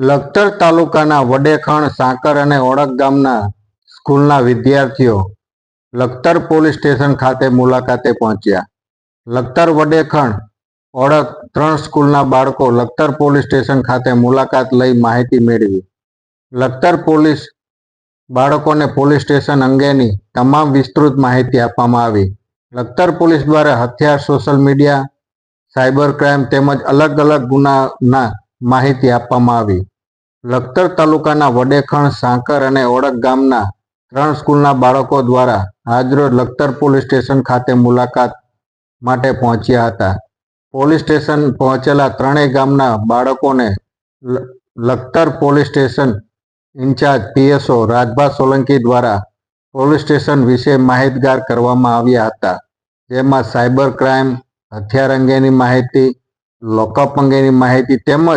લખતર તાલુકાના વડેખણ, સાંકર અને ઓળક ગામના સ્કૂલના વિદ્યાર્થીઓ લખતર પોલીસ સ્ટેશન ખાતે મુલાકાતે પહોંચ્યા. લખતર, વડેખણ, ઓળક ત્રણ સ્કૂલના બાળકો લખતર પોલીસ સ્ટેશન ખાતે મુલાકાત લઈ માહિતી મેળવી. લખતર પોલીસ બાળકોને પોલીસ સ્ટેશન અંગેની તમામ વિસ્તૃત માહિતી આપવામાં આવી. લખતર પોલીસ દ્વારા હથિયાર, સોશિયલ મીડિયા, સાયબર ક્રાઇમ તેમજ અલગ અલગ ગુનાના માહિતી આપવામાં આવી. લખતર તાલુકાના વડેખણ, સાંકર અને ઓળક ગામના ત્રણ સ્કૂલના બાળકો દ્વારા આજરોજ લખતર પોલીસ સ્ટેશન ખાતે મુલાકાત માટે પહોંચ્યા હતા. પોલીસ સ્ટેશન પહોંચેલા ત્રણેય ગામના બાળકોને Lakhtar police station in charge PSO Rajbha Solanki દ્વારા પોલીસ સ્ટેશન વિશે માહિતગાર કરવામાં આવ્યા હતા. જેમાં સાયબર ક્રાઇમ, હથિયાર અંગેની માહિતી, લોકઅપ અંગેની માહિતી તેમજ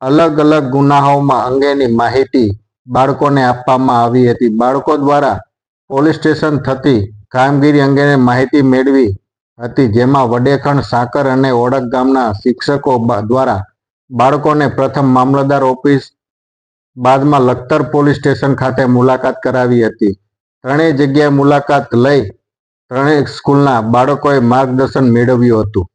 અલગ અલગ ગુનાઓમાં અંગેની માહિતી બાળકોને આપવામાં આવી હતી. બાળકો દ્વારા પોલીસ સ્ટેશન થતી કામગીરી અંગેની માહિતી મેળવી હતી. જેમાં વડેખણ, સાંકર અને ઓળક ગામના શિક્ષકો દ્વારા બાળકોને પ્રથમ મામલતદાર ઓફિસ, બાદમાં લખતર પોલીસ સ્ટેશન ખાતે મુલાકાત કરાવી હતી. ત્રણેય જગ્યાએ મુલાકાત લઈ ત્રણેય સ્કૂલના બાળકોએ માર્ગદર્શન મેળવ્યું હતું.